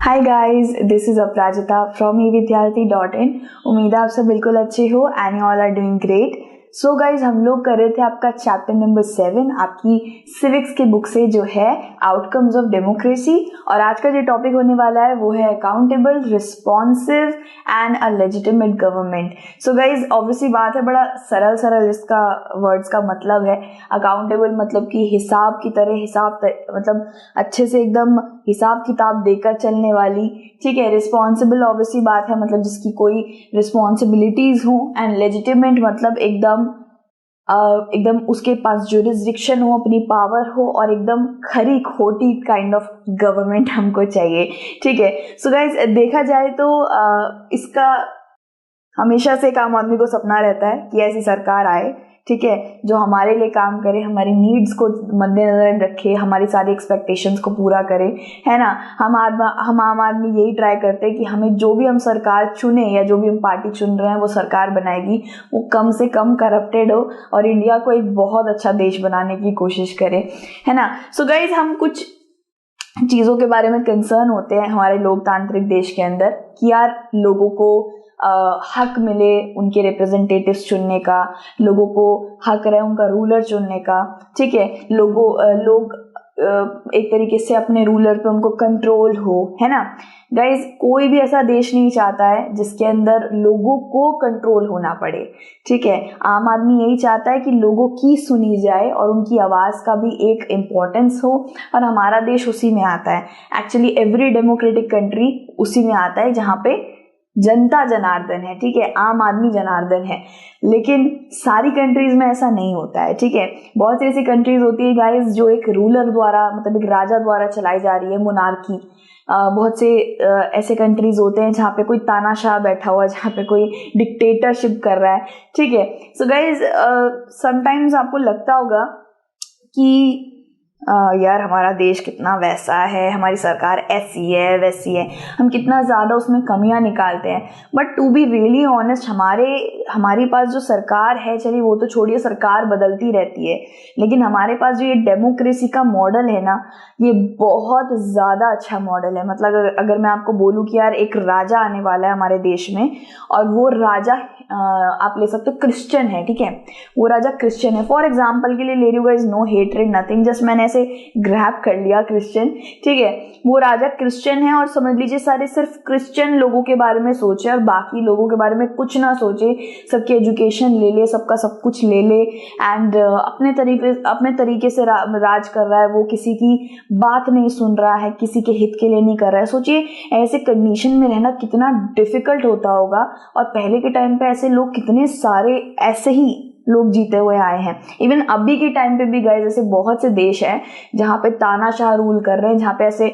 Hi guys, this is Aparajita from evidyarthi.in। उम्मीद है आप सब बिल्कुल अच्छे हो and you all are doing great. So guys, हम लोग कर रहे थे आपका चैप्टर नंबर 7 आपकी सिविक्स की बुक से, जो है आउटकम्स ऑफ डेमोक्रेसी। और आज का जो टॉपिक होने वाला है वो है accountable, responsive and a legitimate government. So guys, obviously बात है, बड़ा सरल सरल इसका वर्ड्स का मतलब है। अकाउंटेबल मतलब कि हिसाब की तरह, मतलब अच्छे से एकदम हिसाब किताब देकर चलने वाली, ठीक है। रिस्पॉन्सिबल ऑब्वियसली बात है, मतलब जिसकी कोई रिस्पॉन्सिबिलिटीज हो। एंड लेजिटिमेट मतलब एकदम उसके पास जुरिस्डिक्शन हो, अपनी पावर हो, और एकदम खरी खोटी काइंड ऑफ गवर्नमेंट हमको चाहिए, ठीक है। सो गाइज, देखा जाए तो इसका हमेशा से एक आम आदमी को सपना रहता है कि ऐसी सरकार आए, ठीक है, जो हमारे लिए काम करे, हमारी नीड्स को मद्देनजर रखे, हमारी सारी एक्सपेक्टेशंस को पूरा करे, है ना। हम आम आदमी यही ट्राई करते हैं कि हमें जो भी हम सरकार चुने या जो भी हम पार्टी चुन रहे हैं वो सरकार बनाएगी, वो कम से कम करप्टेड हो और इंडिया को एक बहुत अच्छा देश बनाने की कोशिश करे, है ना। सो गाइज, हम कुछ चीज़ों के बारे में कंसर्न होते हैं हमारे लोकतांत्रिक देश के अंदर कि यार लोगों को हक मिले उनके रिप्रेजेंटेटिव्स चुनने का, लोगों को हक रहे उनका रूलर चुनने का, ठीक है। लोग एक तरीके से अपने रूलर पे उनको कंट्रोल हो, है ना। गाइज, कोई भी ऐसा देश नहीं चाहता है जिसके अंदर लोगों को कंट्रोल होना पड़े, ठीक है। आम आदमी यही चाहता है कि लोगों की सुनी जाए और उनकी आवाज़ का भी एक इम्पोर्टेंस हो, और हमारा देश उसी में आता है। एक्चुअली एवरी डेमोक्रेटिक कंट्री उसी में आता है जहाँ पे जनता जनार्दन है, ठीक है, आम आदमी जनार्दन है। लेकिन सारी कंट्रीज में ऐसा नहीं होता है, ठीक है। बहुत सी ऐसी कंट्रीज होती है गाइस जो एक रूलर द्वारा, मतलब एक राजा द्वारा चलाई जा रही है, मोनार्की। बहुत से ऐसे कंट्रीज होते हैं जहाँ पे कोई तानाशाह बैठा हुआ है, जहाँ पे कोई डिक्टेटरशिप कर रहा है, ठीक है। सो गाइस, समटाइम्स आपको लगता होगा कि यार हमारा देश कितना वैसा है, हमारी सरकार ऐसी है वैसी है, हम कितना ज़्यादा उसमें कमियां निकालते हैं। But to be really honest, हमारे पास जो सरकार है, चलिए वो तो छोड़िए, सरकार बदलती रहती है, लेकिन हमारे पास जो ये डेमोक्रेसी का मॉडल है ना, ये बहुत ज़्यादा अच्छा मॉडल है। मतलब अगर मैं आपको बोलूँ कि यार एक राजा आने वाला है हमारे देश में, और वो राजा आप ले सकते हो क्रिश्चियन है, ठीक है, वो राजा क्रिश्चियन है। फॉर एग्जाम्पल के लिए ले रही हूँ guys, no hatred nothing, just मैंने ऐसे ग्रैब कर लिया क्रिश्चियन, ठीक है। वो राजा क्रिश्चियन है और समझ लीजिए सारे सिर्फ क्रिश्चियन लोगों के बारे में सोचे और बाकी लोगों के बारे में कुछ ना सोचे, सबकी एजुकेशन ले ले, सबका सब कुछ ले ले, एंड अपने तरीके से राज कर रहा है। वो किसी की बात नहीं सुन रहा है, किसी के हित के लिए नहीं कर रहा है। सोचिए ऐसे कंडीशन में रहना कितना डिफिकल्ट होता होगा, और पहले के टाइम पे ऐसे लोग कितने सारे ऐसे ही लोग जीते हुए आए हैं। इवन अभी के टाइम पे भी गाइस ऐसे बहुत से देश हैं जहाँ पे तानाशाह रूल कर रहे हैं, जहाँ पे ऐसे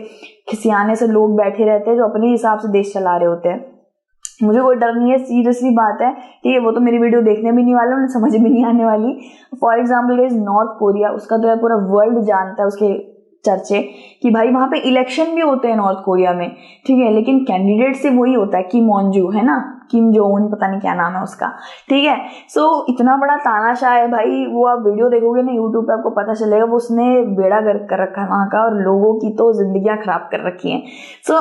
खिसियाने से लोग बैठे रहते हैं जो अपने हिसाब से देश चला रहे होते हैं। मुझे कोई डर नहीं है, सीरियसली बात है, ठीक है। वो तो मेरी वीडियो देखने भी नहीं वाले, उन्हें समझ भी नहीं आने वाली। For example guys, north Korea, उसका तो पूरा वर्ल्ड जानता है उसके चर्चे कि भाई वहां पे इलेक्शन भी होते हैं नॉर्थ कोरिया में, ठीक है, लेकिन कैंडिडेट से वही होता है किम ऑनजू, है ना, किम जोन, पता नहीं क्या नाम है उसका, ठीक है। सो इतना बड़ा तानाशाह है भाई, वो आप वीडियो देखोगे ना यूट्यूब पे, आपको पता चलेगा वो उसने बेड़ा गर्क कर रखा है वहां का, और लोगों की तो जिंदगियां खराब कर रखी हैं। सो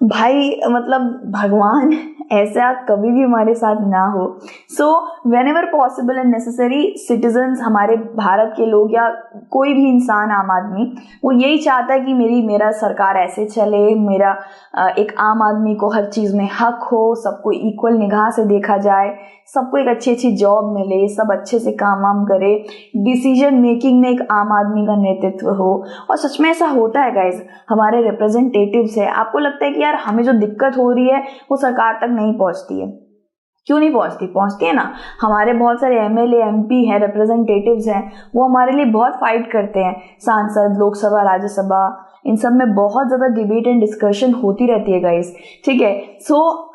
भाई, मतलब भगवान ऐसा कभी भी हमारे साथ ना हो। So when ever possible and necessary, citizens, हमारे भारत के लोग या कोई भी इंसान, आम आदमी, वो यही चाहता है कि मेरा सरकार ऐसे चले, मेरा एक आम आदमी को हर चीज़ में हक हो, सबको इक्वल निगाह से देखा जाए, सबको एक अच्छी जॉब मिले, सब अच्छे से काम वाम करे, डिसीजन मेकिंग में एक आम आदमी का नेतृत्व हो। और सच में ऐसा होता है गाइज, हमारे रिप्रेजेंटेटिव्स है, आपको लगता है कि यार हमें जो दिक्कत हो रही है वो सरकार तक नहीं पहुंचती है। क्यों नहीं पहुंचती है ना। हमारे बहुत सारे एमएलए, एमपी हैं, रिप्रेजेंटेटिव्स हैं, वो हमारे लिए बहुत फाइट करते हैं। सांसद, लोकसभा, राज्यसभा, इन सब में बहुत ज़्यादा डिबेट एंड डिस्कशन होती रहती है गाइज, ठीक है। सो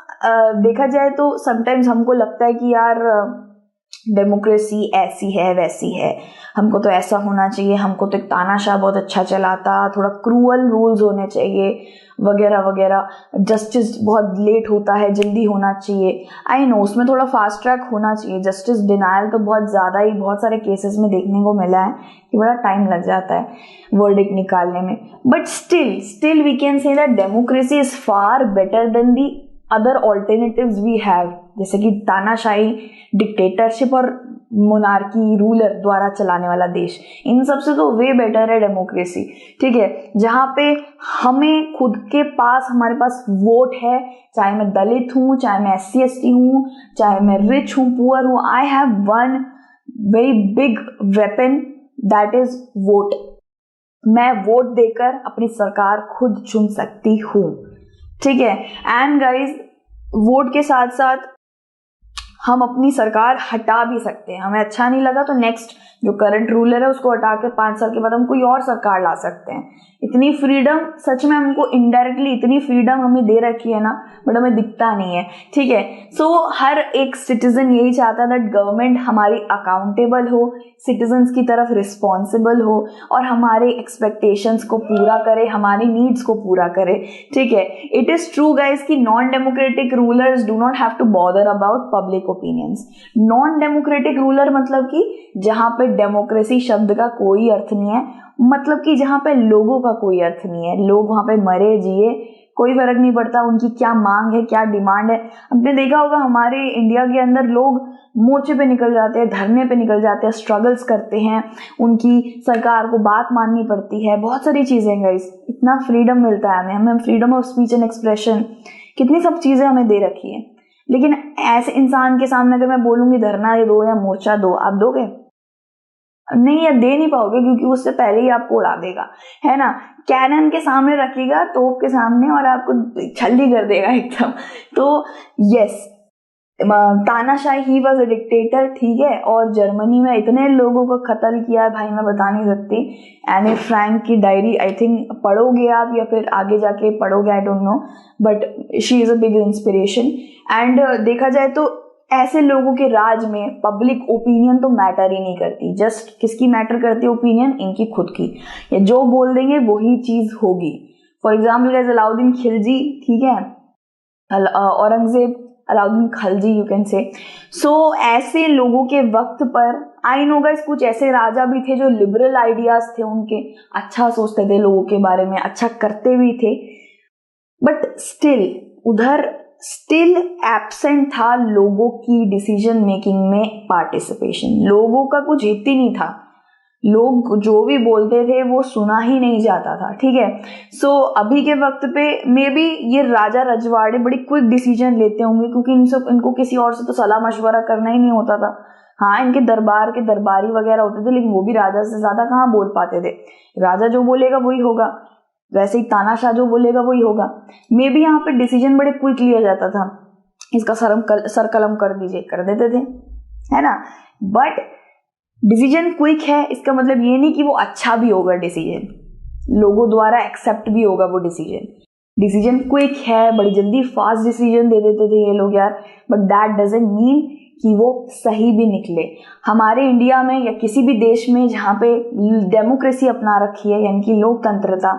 देखा जाए तो समटाइम्स हमको लगता है कि यार डेमोक्रेसी ऐसी है वैसी है, हमको तो ऐसा होना चाहिए, हमको तो एक तानाशाह बहुत अच्छा चलाता, थोड़ा क्रूअल रूल्स होने चाहिए वगैरह वगैरह, जस्टिस बहुत लेट होता है, जल्दी होना चाहिए। आई नो उसमें थोड़ा फास्ट ट्रैक होना चाहिए, जस्टिस डिनायल तो बहुत ज़्यादा ही बहुत सारे केसेस में देखने को मिला है कि बड़ा टाइम लग जाता है वर्डिक्ट निकालने में। But still we can say that democracy is far better than the other alternatives we have, जैसे कि तानाशाही, डिक्टेटरशिप और मोनार्की, रूलर द्वारा चलाने वाला देश। इन सब से तो वे बेटर है डेमोक्रेसी, ठीक है, जहाँ पे हमें खुद के पास, हमारे पास वोट है, चाहे मैं दलित हूँ, चाहे मैं SC/ST हूँ, चाहे मैं रिच हूँ, पुअर हूँ, I have one very big weapon, that is vote. मैं वोट देकर अपनी सरकार खुद चुन सकती हूँ, ठीक है। एंड गाइज, वोट के साथ साथ हम अपनी सरकार हटा भी सकते हैं, हमें अच्छा नहीं लगा तो नेक्स्ट जो करंट रूलर है उसको हटा के 5 साल के बाद हम कोई और सरकार ला सकते हैं। इतनी फ्रीडम सच में हमको इनडायरेक्टली इतनी फ्रीडम हमें दे रखी है ना, बट हमें दिखता नहीं है, ठीक है। सो हर एक सिटीजन यही चाहता है दैट गवर्नमेंट हमारी अकाउंटेबल हो, सिटीजन्स की तरफ रिस्पॉन्सिबल हो और हमारे एक्सपेक्टेशंस को पूरा करे, हमारी नीड्स को पूरा करे, ठीक है। इट इज ट्रू गाइज कि non democratic rulers do not have to bother about public opinions. Non democratic ruler मतलब कि जहां पे डेमोक्रेसी शब्द का कोई अर्थ नहीं है, मतलब कि जहां पे लोगों का कोई अर्थ नहीं है, लोग वहां पे मरे जिए कोई फर्क नहीं पड़ता, उनकी क्या मांग है, क्या डिमांड है। आपने देखा होगा हमारे इंडिया के अंदर लोग मोर्चे पे निकल जाते हैं, धरने पे निकल जाते हैं, स्ट्रगल्स करते हैं, उनकी सरकार को बात माननी पड़ती है, बहुत सारी चीजें गाइस, इतना फ्रीडम मिलता है हमें freedom of speech and expression, कितनी सब चीजें हमें दे रखी है। लेकिन ऐसे इंसान के सामने अगर मैं बोलूंगी धरना दो या मोर्चा दो, आप दोगे? नहीं, या दे नहीं पाओगे, क्योंकि उससे पहले ही आपको उड़ा देगा, है ना। कैनन के सामने रखेगा, तोप के सामने, और आपको छल्ली कर देगा एकदम। तो यस, तानाशाही, ही वॉज अ डिक्टेटर, ठीक है। और जर्मनी में इतने लोगों को कत्ल किया है भाई, मैं बता नहीं सकती। एने फ्रैंक की डायरी आई थिंक पढ़ोगे आप या फिर आगे जाके पढ़ोगे, I don't know, but she is a big inspiration. And देखा जाए तो ऐसे लोगों के राज में पब्लिक ओपिनियन तो मैटर ही नहीं करती, जस्ट किसकी मैटर करती है ओपिनियन? इनकी खुद की, या जो बोल देंगे वही चीज होगी। For example guys, Alauddin Khilji, ठीक है, Aurangzeb, Alauddin Khilji you can say. So ऐसे लोगों के वक्त पर आई नो गाइस, कुछ ऐसे राजा भी थे जो लिबरल आइडियाज थे उनके, अच्छा सोचते थे लोगों के बारे में, अच्छा करते भी थे, बट स्टिल उधर स्टिल एब्सेंट था लोगों की डिसीजन मेकिंग में पार्टिसिपेशन। लोगों का कुछ हित ही नहीं था, लोग जो भी बोलते थे वो सुना ही नहीं जाता था, ठीक है। सो अभी के वक्त पे मे बी ये राजा रजवाड़े बड़ी क्विक डिसीजन लेते होंगे, क्योंकि इनको किसी और से तो सलाह मशवरा करना ही नहीं होता था। हाँ, इनके दरबार के दरबारी वगैरह होते थे, लेकिन वो भी राजा से ज्यादा कहाँ बोल पाते थे। राजा जो बोलेगा वही होगा, वैसे ही तानाशाह जो बोलेगा वही होगा। मे बी यहाँ पे डिसीजन बड़े क्विक लिया जाता था, इसका सर कलम कर दीजिए, कर देते थे, है ना। बट डिसीजन क्विक है इसका मतलब ये नहीं कि वो अच्छा भी होगा, डिसीजन लोगों द्वारा एक्सेप्ट भी होगा वो डिसीजन क्विक है, बड़ी जल्दी फास्ट डिसीजन दे देते थे ये लोग यार, बट दैट डजंट मीन कि वो सही भी निकले। हमारे इंडिया में या किसी भी देश में जहाँ पे डेमोक्रेसी अपना रखी है, यानी कि लोकतंत्रता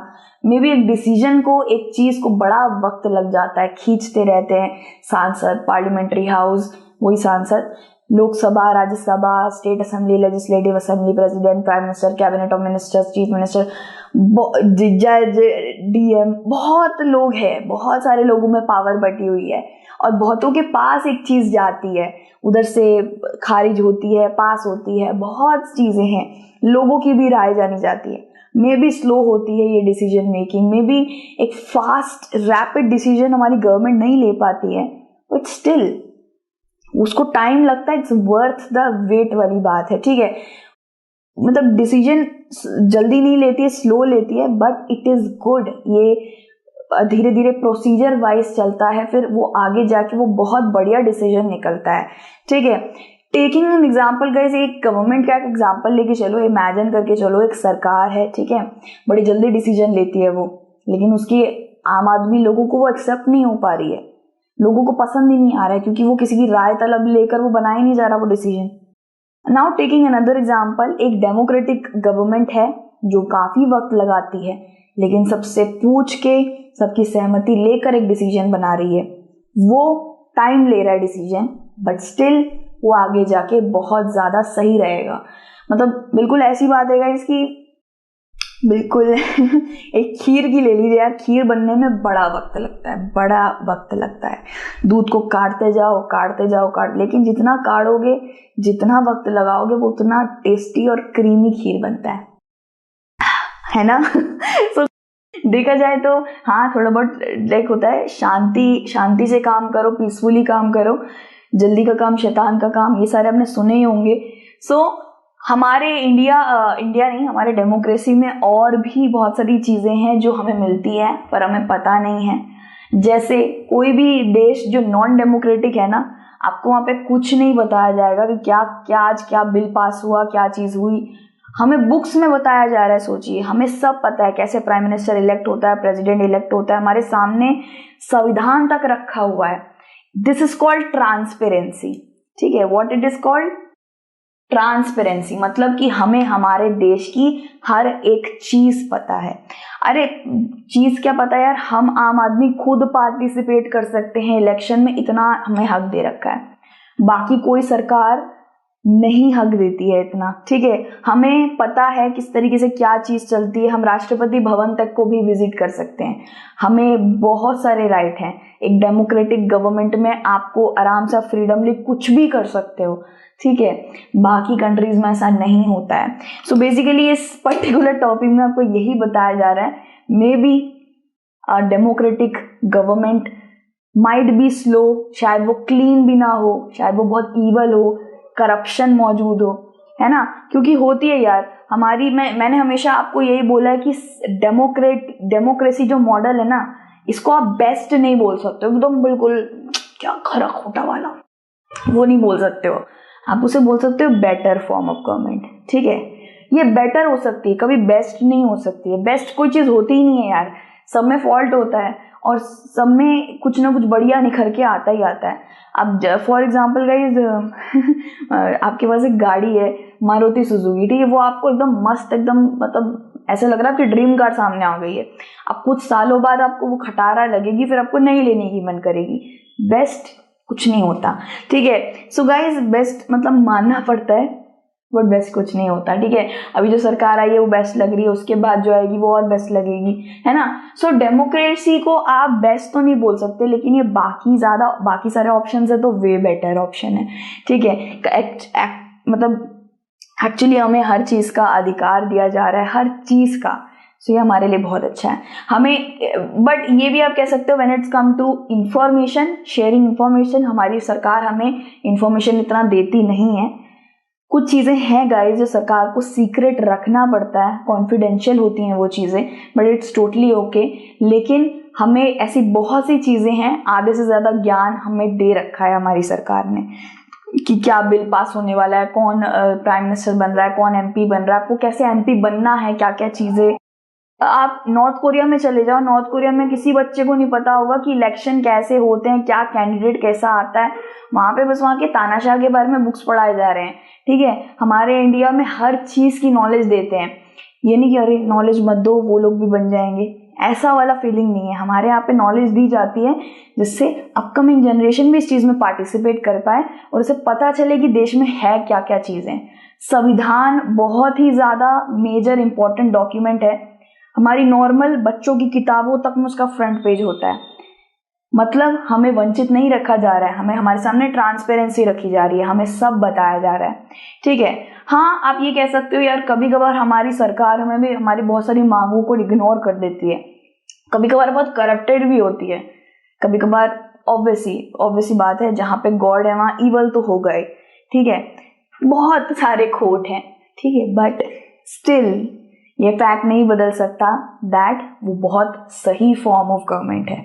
में भी एक डिसीजन को, एक चीज को बड़ा वक्त लग जाता है, खींचते रहते हैं सांसद, पार्लियामेंट्री हाउस, वही सांसद, Lok Sabha, Rajya Sabha, state assembly, legislative assembly, president, prime minister, cabinet of ministers, chief minister, जज, DM, बहुत लोग हैं, बहुत सारे लोगों में पावर बटी हुई है, और बहुतों के पास एक चीज जाती है, उधर से खारिज होती है, पास होती है, बहुत चीजें हैं, लोगों की भी राय जानी जाती है। मे बी स्लो होती है ये डिसीजन मेकिंग, मे बी एक फास्ट रैपिड डिसीजन हमारी गवर्नमेंट नहीं ले पाती है, बट स्टिल उसको टाइम लगता है, इट्स वर्थ द वेट वाली बात है, ठीक है। मतलब डिसीजन जल्दी नहीं लेती है, स्लो लेती है, बट इट इज गुड। ये धीरे धीरे प्रोसीजर वाइज चलता है, फिर वो आगे जाके वो बहुत बढ़िया डिसीजन निकलता है, ठीक है। टेकिंग एन एग्जाम्पल गाइस, एक गवर्नमेंट का एक एग्जाम्पल लेके चलो, इमेजिन करके चलो, एक सरकार है, ठीक है, बड़ी जल्दी डिसीजन लेती है वो, लेकिन उसकी आम आदमी लोगों को वो एक्सेप्ट नहीं हो पा रही है, लोगों को पसंद ही नहीं आ रहा है, क्योंकि वो किसी की राय तलब लेकर वो बना ही नहीं जा रहा वो decision, now taking another example, एक डेमोक्रेटिक गवर्नमेंट है जो काफी वक्त लगाती है लेकिन सबसे पूछ के सबकी सहमति लेकर एक डिसीजन बना रही है। वो टाइम ले रहा है डिसीजन, बट स्टिल वो आगे जाके बहुत ज्यादा सही रहेगा। मतलब बिल्कुल ऐसी बात है गाइस कि बिल्कुल एक खीर की ले लीजिए यार, खीर बनने में बड़ा वक्त लगता है। दूध को काटते जाओ, लेकिन जितना काटोगे, जितना वक्त लगाओगे, वो उतना टेस्टी और क्रीमी खीर बनता है ना। so, देखा जाए तो हाँ, थोड़ा बहुत लाइक होता है, शांति से काम करो, पीसफुली काम करो, जल्दी का काम शैतान का काम, ये सारे आपने सुने ही होंगे। हमारे इंडिया नहीं, हमारे डेमोक्रेसी में और भी बहुत सारी चीजें हैं जो हमें मिलती है पर हमें पता नहीं है। जैसे कोई भी देश जो नॉन डेमोक्रेटिक है ना, आपको वहां पे कुछ नहीं बताया जाएगा कि क्या आज क्या बिल पास हुआ, क्या चीज हुई। हमें बुक्स में बताया जा रहा है। सोचिए, हमें सब पता है कैसे प्राइम मिनिस्टर इलेक्ट होता है, प्रेसिडेंट इलेक्ट होता है, हमारे सामने संविधान तक रखा हुआ है। This is called transparency. ठीक है, what it is called? Transparency. मतलब कि हमें हमारे देश की हर एक चीज पता है। अरे चीज क्या पता है यार, हम आम आदमी खुद पार्टिसिपेट कर सकते हैं इलेक्शन में, इतना हमें हक दे रखा है। बाकी कोई सरकार नहीं हक देती है इतना। ठीक है, हमें पता है किस तरीके से क्या चीज चलती है। हम राष्ट्रपति भवन तक को भी विजिट कर सकते हैं। हमें बहुत सारे राइट हैं। एक डेमोक्रेटिक गवर्नमेंट में आपको आराम से फ्रीडमली कुछ भी कर सकते हो। ठीक है, बाकी कंट्रीज में ऐसा नहीं होता है। सो बेसिकली इस पर्टिकुलर टॉपिक में आपको यही बताया जा रहा है, may be democratic government might be slow, शायद वो क्लीन भी ना हो, शायद वो बहुत ईवल हो, करप्शन मौजूद हो, है ना। क्योंकि होती है यार हमारी, मैंने हमेशा आपको यही बोला है कि डेमोक्रेसी जो मॉडल है ना, इसको आप बेस्ट नहीं बोल सकते हो, एकदम बिल्कुल क्या खरा खोटा वाला, वो नहीं बोल सकते हो। आप उसे बोल सकते हो बेटर फॉर्म ऑफ गवर्नमेंट। ठीक है, ये बेटर हो सकती है, कभी बेस्ट नहीं हो सकती है। बेस्ट कोई चीज होती ही नहीं है यार, सब में फॉल्ट होता है और सब में कुछ ना कुछ बढ़िया निखर के आता ही आता है। अब फॉर एग्जाम्पल गाइज, आपके पास एक गाड़ी है मारुति सुजुकी, ठीक है, वो आपको एकदम मस्त, एकदम मतलब ऐसा लग रहा है आपकी ड्रीम कार सामने आ गई है। अब कुछ सालों बाद आपको वो खटारा लगेगी, फिर आपको नहीं लेने की मन करेगी। बेस्ट कुछ नहीं होता। ठीक है, सो गाइज बेस्ट मतलब मानना पड़ता है, बट बेस्ट कुछ नहीं होता। ठीक है, अभी जो सरकार आई है वो बेस्ट लग रही है, उसके बाद जो आएगी वो और बेस्ट लगेगी, है ना। सो डेमोक्रेसी को आप बेस्ट तो नहीं बोल सकते, लेकिन ये बाकी सारे ऑप्शन है तो वे बेटर ऑप्शन है। ठीक है, मतलब एक्चुअली हमें हर चीज का अधिकार दिया जा रहा है, हर चीज का। सो ये हमारे लिए बहुत अच्छा है। हमें बट ये भी आप कह सकते हो when it's come to information, sharing information, हमारी सरकार हमें इंफॉर्मेशन इतना देती नहीं है। कुछ चीजें हैं गाइस जो सरकार को सीक्रेट रखना पड़ता है, कॉन्फिडेंशियल होती हैं वो चीजें, बट इट्स टोटली ओके। लेकिन हमें ऐसी बहुत सी चीजें हैं, आधे से ज्यादा ज्ञान हमें दे रखा है हमारी सरकार ने कि क्या बिल पास होने वाला है, कौन प्राइम मिनिस्टर बन रहा है, कौन एमपी बन रहा है, आपको कैसे एमपी बनना है, क्या क्या चीजें। आप नॉर्थ कोरिया में चले जाओ, नॉर्थ कोरिया में किसी बच्चे को नहीं पता होगा कि इलेक्शन कैसे होते हैं, क्या कैंडिडेट कैसा आता है। वहां पे बस वहां के तानाशाह के बारे में बुक्स पढ़ाए जा रहे हैं। ठीक है, हमारे इंडिया में हर चीज की नॉलेज देते हैं। ये नहीं कि अरे नॉलेज मत दो वो लोग भी बन जाएंगे, ऐसा वाला फीलिंग नहीं है। हमारे यहाँ पे नॉलेज दी जाती है जिससे अपकमिंग जनरेशन भी इस चीज में पार्टिसिपेट कर पाए और उसे पता चले कि देश में है क्या क्या चीजें। संविधान बहुत ही ज्यादा मेजर इंपॉर्टेंट डॉक्यूमेंट है। हमारी नॉर्मल बच्चों की किताबों तक में उसका फ्रंट पेज होता है। मतलब हमें वंचित नहीं रखा जा रहा है, हमें हमारे सामने ट्रांसपेरेंसी रखी जा रही है, हमें सब बताया जा रहा है। ठीक है, हाँ आप ये कह सकते हो यार कभी कभार हमारी सरकार हमें भी हमारी बहुत सारी मांगों को इग्नोर कर देती है, कभी कभार बहुत करप्टेड भी होती है, कभी कभार ऑब्वियसली बात है, जहाँ पे गॉड है वहाँ ईवल तो हो गए। ठीक है, बहुत सारे खोट हैं। ठीक है, बट स्टिल ये फैक्ट नहीं बदल सकता दैट वो बहुत सही फॉर्म ऑफ गवर्नमेंट है,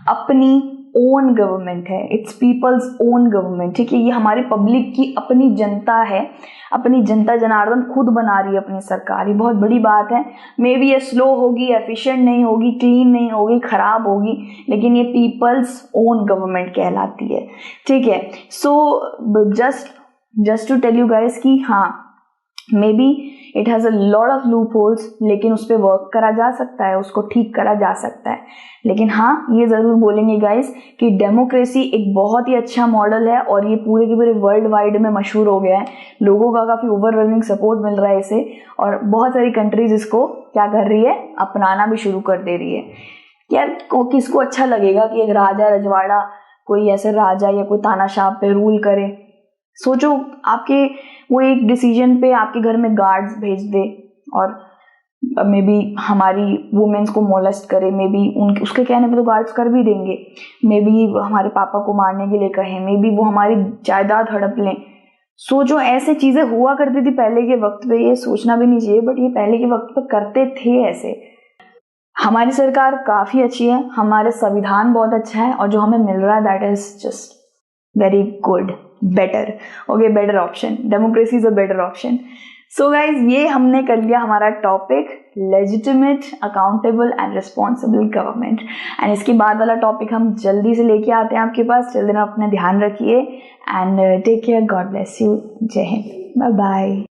अपनी ओन गवर्नमेंट है, इट्स पीपल्स ओन गवर्नमेंट। ठीक है, ये हमारे पब्लिक की अपनी जनता है, अपनी जनता जनार्दन खुद बना रही है अपनी सरकार। ये बहुत बड़ी बात है। मे बी ये स्लो होगी, एफिशिएंट नहीं होगी, क्लीन नहीं होगी, खराब होगी, लेकिन ये पीपल्स ओन गवर्नमेंट कहलाती है। ठीक है, so just just to tell you guys कि हाँ, maybe it has a lot of loopholes, लेकिन उस पर वर्क करा जा सकता है, उसको ठीक करा जा सकता है। लेकिन हाँ, ये ज़रूर बोलेंगे गाइस कि डेमोक्रेसी एक बहुत ही अच्छा मॉडल है और ये पूरे के पूरे वर्ल्ड वाइड में मशहूर हो गया है। लोगों का काफ़ी ओवरवेलमिंग सपोर्ट मिल रहा है इसे, और बहुत सारी कंट्रीज इसको क्या कर रही है, अपनाना भी शुरू कर दे रही है। यार किसको अच्छा लगेगा कि एक राजा रजवाड़ा, कोई ऐसे राजा या कोई तानाशाह पे रूल करे। सोचो आपके वो एक डिसीजन पे आपके घर में गार्ड्स भेज दे और मे बी हमारी वुमेन्स को मोलेस्ट करे, मे बी उनके उसके कहने पे तो गार्ड्स कर भी देंगे, मे बी हमारे पापा को मारने के लिए कहें, मे बी वो हमारी जायदाद हड़प लें। सोचो ऐसे चीज़ें हुआ करती थी पहले के वक्त पे, ये सोचना भी नहीं चाहिए, बट ये पहले के वक्त पे करते थे ऐसे। हमारी सरकार काफ़ी अच्छी है, हमारे संविधान बहुत अच्छा है, और जो हमें मिल रहा है that is just very good, better. Okay, better option, democracy is a better option. So guys, ये हमने कर लिया हमारा topic legitimate, accountable and responsible government. And इसके बाद वाला टॉपिक हम जल्दी से लेके आते हैं आपके पास। जल्दी ना, अपना ध्यान रखिए and take care, God bless you, जय हिंद, बाय बाय।